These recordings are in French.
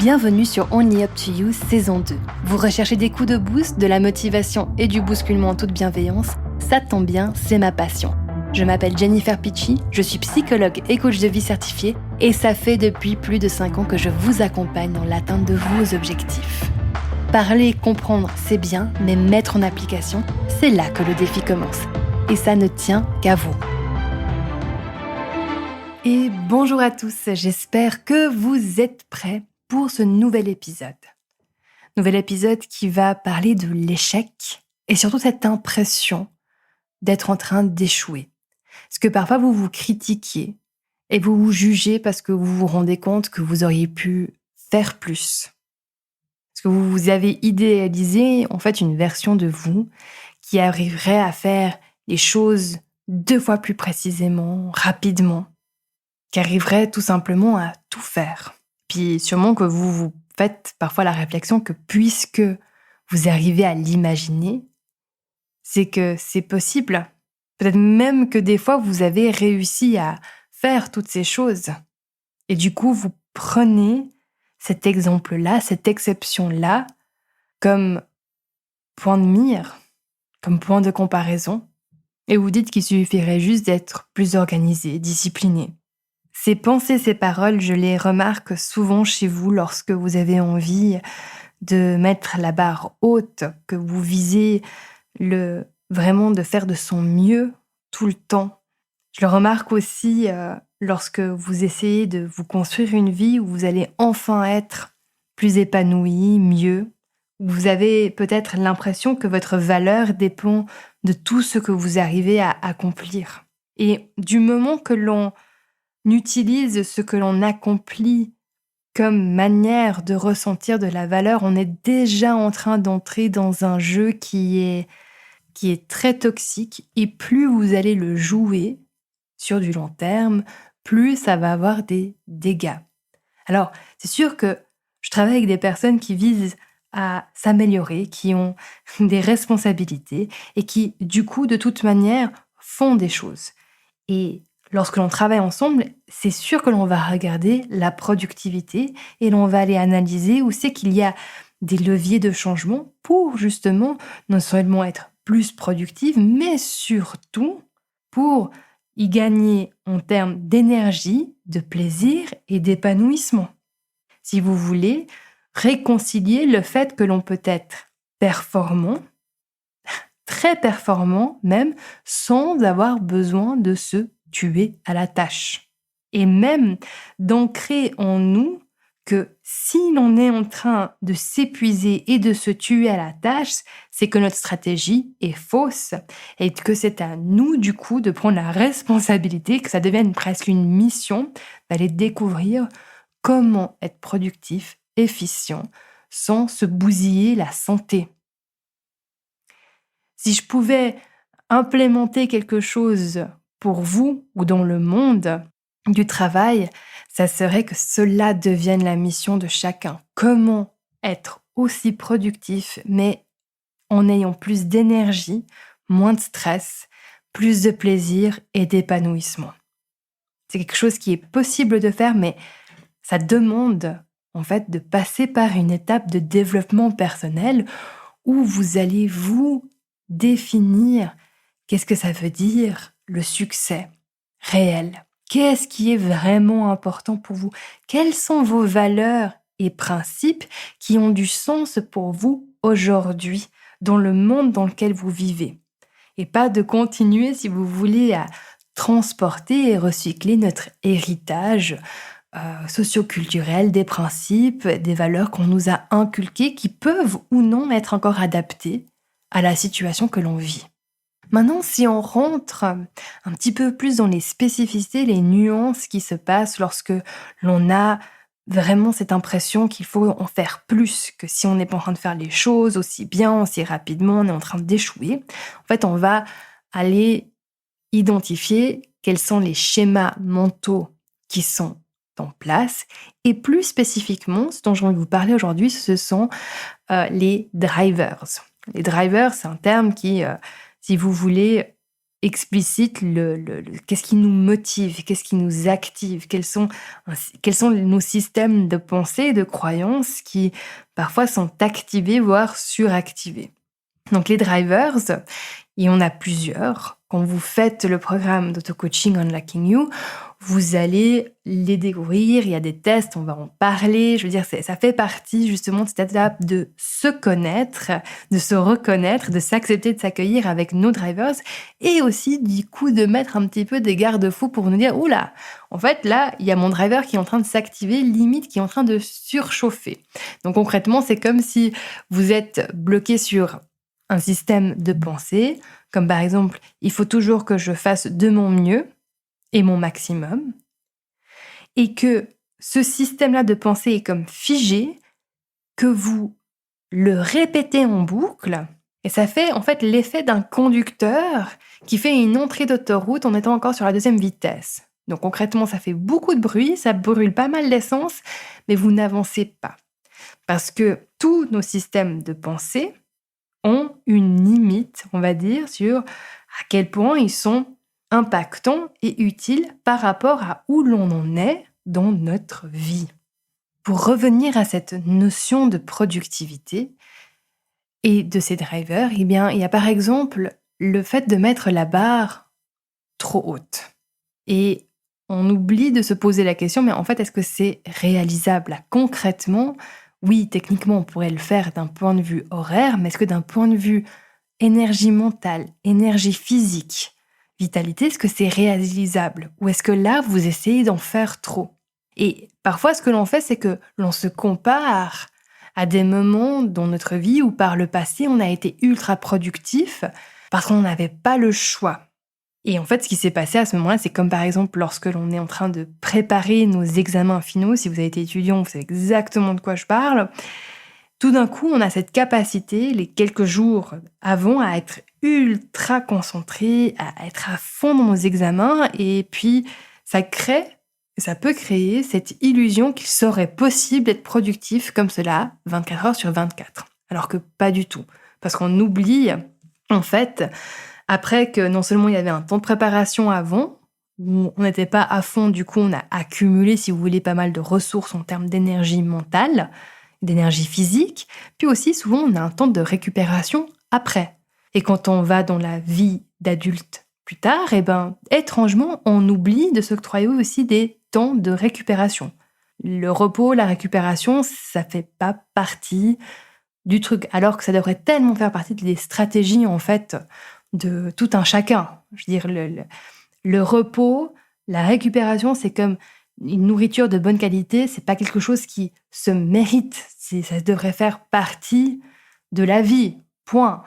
Bienvenue sur Only Up to You saison 2. Vous recherchez des coups de boost, de la motivation et du bousculement en toute bienveillance? Ça tombe bien, c'est ma passion. Je m'appelle Jennifer Picci, je suis psychologue et coach de vie certifiée et ça fait depuis plus de 5 ans que je vous accompagne dans l'atteinte de vos objectifs. Parler et comprendre, c'est bien, mais mettre en application, c'est là que le défi commence. Et ça ne tient qu'à vous. Et bonjour à tous, j'espère que vous êtes prêts pour ce nouvel épisode. Nouvel épisode qui va parler de l'échec et surtout cette impression d'être en train d'échouer. Parce que parfois vous vous critiquiez et vous vous jugez parce que vous vous rendez compte que vous auriez pu faire plus. Parce que vous avez idéalisé en fait une version de vous qui arriverait à faire les choses 2 fois plus précisément, rapidement, qui arriverait tout simplement à tout faire. Puis sûrement que vous vous faites parfois la réflexion que puisque vous arrivez à l'imaginer, c'est que c'est possible. Peut-être même que des fois, vous avez réussi à faire toutes ces choses. Et du coup, vous prenez cet exemple-là, cette exception-là, comme point de mire, comme point de comparaison. Et vous dites qu'il suffirait juste d'être plus organisé, discipliné. Ces pensées, ces paroles, je les remarque souvent chez vous lorsque vous avez envie de mettre la barre haute, que vous visez vraiment de faire de son mieux tout le temps. Je le remarque aussi lorsque vous essayez de vous construire une vie où vous allez enfin être plus épanoui, mieux. Où vous avez peut-être l'impression que votre valeur dépend de tout ce que vous arrivez à accomplir. Et du moment que l'on utilise ce que l'on accomplit comme manière de ressentir de la valeur, on est déjà en train d'entrer dans un jeu qui est très toxique et plus vous allez le jouer sur du long terme, plus ça va avoir des dégâts. Alors, c'est sûr que je travaille avec des personnes qui visent à s'améliorer, qui ont des responsabilités et qui, du coup, de toute manière, font des choses. Et lorsque l'on travaille ensemble, c'est sûr que l'on va regarder la productivité et l'on va aller analyser où c'est qu'il y a des leviers de changement pour justement non seulement être plus productive, mais surtout pour y gagner en termes d'énergie, de plaisir et d'épanouissement. Si vous voulez réconcilier le fait que l'on peut être performant, très performant même, sans avoir besoin de se tuer à la tâche. Et même d'ancrer en nous que si l'on est en train de s'épuiser et de se tuer à la tâche, c'est que notre stratégie est fausse et que c'est à nous, du coup, de prendre la responsabilité, que ça devienne presque une mission d'aller découvrir comment être productif, efficient, sans se bousiller la santé. Si je pouvais implémenter quelque chose pour vous ou dans le monde du travail, ça serait que cela devienne la mission de chacun. Comment être aussi productif, mais en ayant plus d'énergie, moins de stress, plus de plaisir et d'épanouissement. C'est quelque chose qui est possible de faire, mais ça demande en fait de passer par une étape de développement personnel où vous allez vous définir qu'est-ce que ça veut dire le succès réel. Qu'est-ce qui est vraiment important pour vous? Quelles sont vos valeurs et principes qui ont du sens pour vous aujourd'hui dans le monde dans lequel vous vivez? Et pas de continuer, si vous voulez, à transporter et recycler notre héritage socioculturel, des principes, des valeurs qu'on nous a inculquées qui peuvent ou non être encore adaptées à la situation que l'on vit. Maintenant, si on rentre un petit peu plus dans les spécificités, les nuances qui se passent lorsque l'on a vraiment cette impression qu'il faut en faire plus, que si on n'est pas en train de faire les choses aussi bien, aussi rapidement, on est en train d'échouer. En fait, on va aller identifier quels sont les schémas mentaux qui sont en place. Et plus spécifiquement, ce dont je vais vous parler aujourd'hui, ce sont les drivers. Les drivers, c'est un terme qui, si vous voulez, explicite qu'est-ce qui nous motive, qu'est-ce qui nous active, quels sont nos systèmes de pensée et de croyances qui parfois sont activés, voire suractivés. Donc les drivers, il y en a plusieurs. Quand vous faites le programme d'auto-coaching Unlocking You, vous allez les découvrir, il y a des tests, on va en parler. Je veux dire, ça fait partie justement de cette étape de se connaître, de se reconnaître, de s'accepter, de s'accueillir avec nos drivers et aussi du coup de mettre un petit peu des garde-fous pour nous dire « Oula, en fait là, il y a mon driver qui est en train de s'activer, limite qui est en train de surchauffer. » Donc concrètement, c'est comme si vous êtes bloqué sur un système de pensée, comme par exemple, il faut toujours que je fasse de mon mieux et mon maximum, et que ce système-là de pensée est comme figé, que vous le répétez en boucle, et ça fait en fait l'effet d'un conducteur qui fait une entrée d'autoroute en étant encore sur la deuxième vitesse. Donc concrètement, ça fait beaucoup de bruit, ça brûle pas mal d'essence, mais vous n'avancez pas. Parce que tous nos systèmes de pensée ont une limite, on va dire, sur à quel point ils sont impactants et utiles par rapport à où l'on en est dans notre vie. Pour revenir à cette notion de productivité et de ces drivers, eh bien, il y a par exemple le fait de mettre la barre trop haute. Et on oublie de se poser la question, mais en fait, est-ce que c'est réalisable là, concrètement? Oui, techniquement, on pourrait le faire d'un point de vue horaire, mais est-ce que d'un point de vue énergie mentale, énergie physique, vitalité, est-ce que c'est réalisable? Ou est-ce que là, vous essayez d'en faire trop? Et parfois, ce que l'on fait, c'est que l'on se compare à des moments dans notre vie où par le passé, on a été ultra productif parce qu'on n'avait pas le choix. Et en fait, ce qui s'est passé à ce moment-là, c'est comme par exemple lorsque l'on est en train de préparer nos examens finaux. Si vous avez été étudiant, vous savez exactement de quoi je parle. Tout d'un coup, on a cette capacité, les quelques jours avant, à être ultra concentré, à être à fond dans nos examens. Et puis, ça peut créer cette illusion qu'il serait possible d'être productif comme cela 24 heures sur 24. Alors que pas du tout. Parce qu'on oublie, en fait, après que non seulement il y avait un temps de préparation avant, où on n'était pas à fond, du coup on a accumulé, si vous voulez, pas mal de ressources en termes d'énergie mentale, d'énergie physique, puis aussi souvent on a un temps de récupération après. Et quand on va dans la vie d'adulte plus tard, étrangement, on oublie de s'octroyer aussi des temps de récupération. Le repos, la récupération, ça fait pas partie du truc, alors que ça devrait tellement faire partie des stratégies, en fait, de tout un chacun. Je veux dire, le repos, la récupération, c'est comme une nourriture de bonne qualité, c'est pas quelque chose qui se mérite. Ça devrait faire partie de la vie. Point.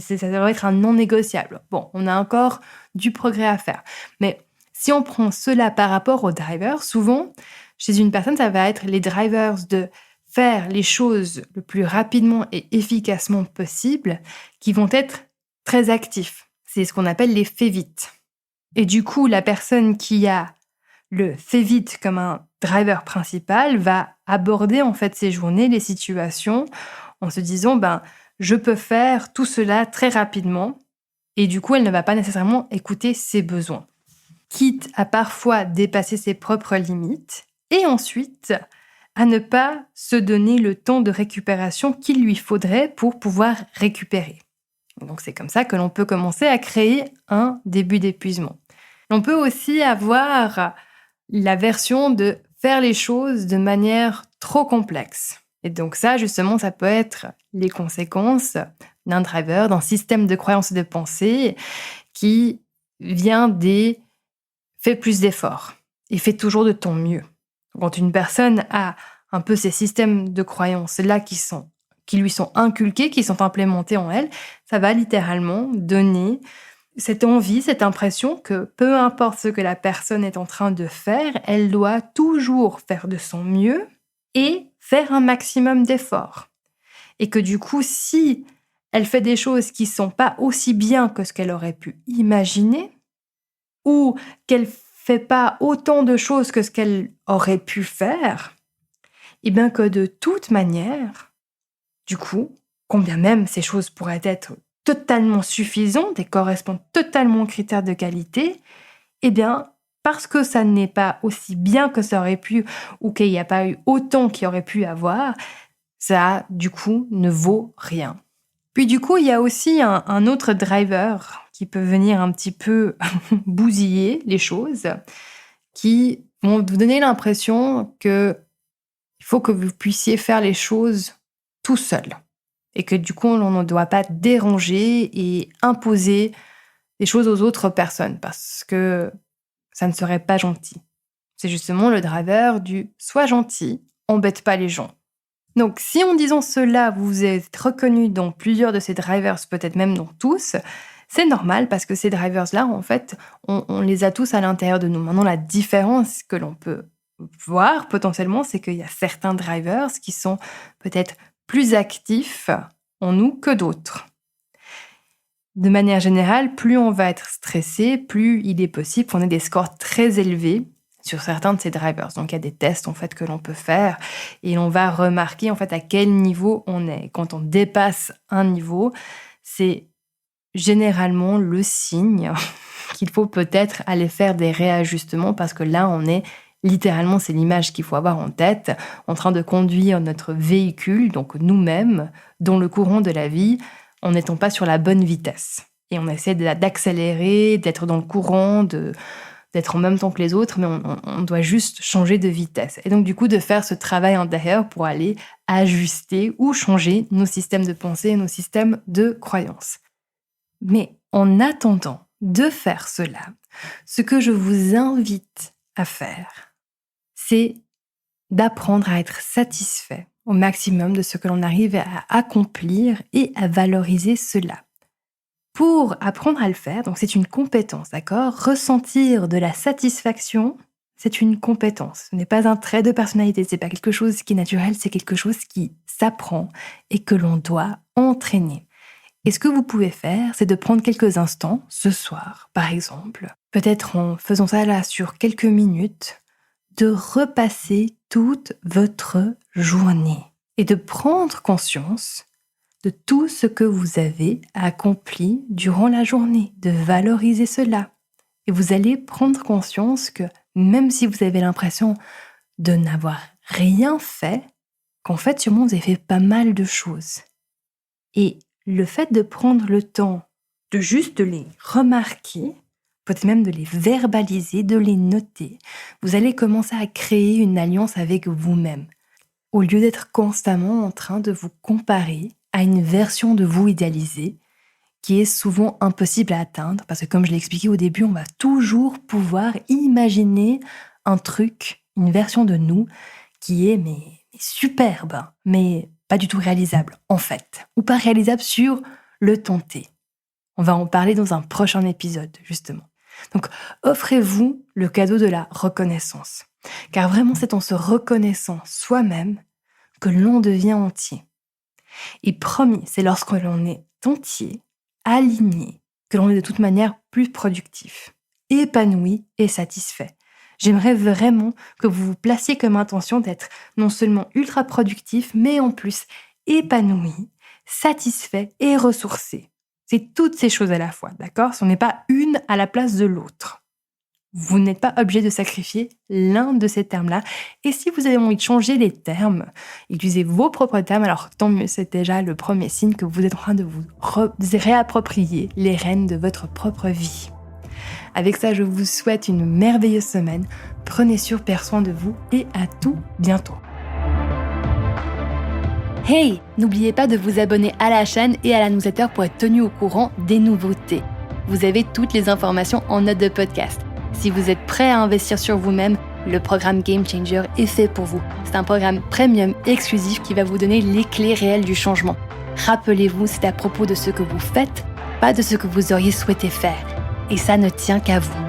Ça devrait être un non négociable. Bon, on a encore du progrès à faire. Mais si on prend cela par rapport aux drivers, souvent, chez une personne, ça va être les drivers de faire les choses le plus rapidement et efficacement possible qui vont être très actifs. C'est ce qu'on appelle les fais vite. Et du coup, la personne qui a le fais vite comme un driver principal va aborder en fait ses journées, les situations, en se disant je peux faire tout cela très rapidement. Et du coup, elle ne va pas nécessairement écouter ses besoins. Quitte à parfois dépasser ses propres limites. Et ensuite, à ne pas se donner le temps de récupération qu'il lui faudrait pour pouvoir récupérer. Donc c'est comme ça que l'on peut commencer à créer un début d'épuisement. On peut aussi avoir la version de faire les choses de manière trop complexe. Et donc ça, justement, ça peut être les conséquences d'un driver, d'un système de croyances et de pensée qui vient des « fais plus d'efforts » et « fais toujours de ton mieux ». Quand une personne a un peu ces systèmes de croyances-là qui lui sont inculqués, qui sont implémentés en elle, ça va littéralement donner cette envie, cette impression que peu importe ce que la personne est en train de faire, elle doit toujours faire de son mieux et faire un maximum d'efforts. Et que du coup, si elle fait des choses qui ne sont pas aussi bien que ce qu'elle aurait pu imaginer, ou qu'elle fait pas autant de choses que ce qu'elle aurait pu faire, et bien que de toute manière, du coup, combien même ces choses pourraient être totalement suffisante et correspond totalement aux critères de qualité, eh bien, parce que ça n'est pas aussi bien que ça aurait pu ou qu'il n'y a pas eu autant qu'il aurait pu avoir, ça, du coup, ne vaut rien. Puis du coup, il y a aussi un autre driver qui peut venir un petit peu bousiller les choses, qui vont vous donner l'impression qu'il faut que vous puissiez faire les choses tout seul. Et que du coup, on ne doit pas déranger et imposer des choses aux autres personnes parce que ça ne serait pas gentil. C'est justement le driver du « sois gentil, embête pas les gens ». Donc, si en disant cela, vous êtes reconnu dans plusieurs de ces drivers, peut-être même dans tous, c'est normal parce que ces drivers-là, en fait, on les a tous à l'intérieur de nous. Maintenant, la différence que l'on peut voir potentiellement, c'est qu'il y a certains drivers qui sont peut-être plus actifs en nous que d'autres. De manière générale, plus on va être stressé, plus il est possible qu'on ait des scores très élevés sur certains de ces drivers. Donc, il y a des tests en fait que l'on peut faire et on va remarquer en fait à quel niveau on est. Quand on dépasse un niveau, c'est généralement le signe qu'il faut peut-être aller faire des réajustements parce que là, on est littéralement, c'est l'image qu'il faut avoir en tête, en train de conduire notre véhicule, donc nous-mêmes, dans le courant de la vie, en n'étant pas sur la bonne vitesse. Et on essaie d'accélérer, d'être dans le courant, d'être en même temps que les autres, mais on doit juste changer de vitesse. Et donc, du coup, de faire ce travail intérieur pour aller ajuster ou changer nos systèmes de pensée et nos systèmes de croyances. Mais en attendant de faire cela, ce que je vous invite à faire, c'est d'apprendre à être satisfait au maximum de ce que l'on arrive à accomplir et à valoriser cela. Pour apprendre à le faire, donc c'est une compétence, d'accord ? Ressentir de la satisfaction, c'est une compétence. Ce n'est pas un trait de personnalité, c'est pas quelque chose qui est naturel, c'est quelque chose qui s'apprend et que l'on doit entraîner. Et ce que vous pouvez faire, c'est de prendre quelques instants, ce soir, par exemple, peut-être en faisant ça là sur quelques minutes, de repasser toute votre journée et de prendre conscience de tout ce que vous avez accompli durant la journée, de valoriser cela. Et vous allez prendre conscience que même si vous avez l'impression de n'avoir rien fait, qu'en fait, sûrement, vous avez fait pas mal de choses. Et le fait de prendre le temps de juste les remarquer, peut-être même de les verbaliser, de les noter, vous allez commencer à créer une alliance avec vous-même. Au lieu d'être constamment en train de vous comparer à une version de vous idéalisée qui est souvent impossible à atteindre parce que comme je l'ai expliqué au début, on va toujours pouvoir imaginer un truc, une version de nous qui est mais superbe, mais pas du tout réalisable en fait, ou pas réalisable sur le temps T. On va en parler dans un prochain épisode justement. Donc offrez-vous le cadeau de la reconnaissance, car vraiment c'est en se reconnaissant soi-même que l'on devient entier. Et promis, c'est lorsque l'on est entier, aligné, que l'on est de toute manière plus productif, épanoui et satisfait. J'aimerais vraiment que vous vous placiez comme intention d'être non seulement ultra productif, mais en plus épanoui, satisfait et ressourcé. C'est toutes ces choses à la fois, d'accord ? Ce n'est pas une à la place de l'autre. Vous n'êtes pas obligé de sacrifier l'un de ces termes-là. Et si vous avez envie de changer les termes, utilisez vos propres termes, alors tant mieux, c'est déjà le premier signe que vous êtes en train de vous réapproprier les rênes de votre propre vie. Avec ça, je vous souhaite une merveilleuse semaine. Prenez super soin de vous et à tout bientôt. Hey, n'oubliez pas de vous abonner à la chaîne et à la newsletter pour être tenu au courant des nouveautés. Vous avez toutes les informations en note de podcast. Si vous êtes prêt à investir sur vous-même, le programme Game Changer est fait pour vous. C'est un programme premium exclusif qui va vous donner les clés réelles du changement. Rappelez-vous, c'est à propos de ce que vous faites, pas de ce que vous auriez souhaité faire. Et ça ne tient qu'à vous.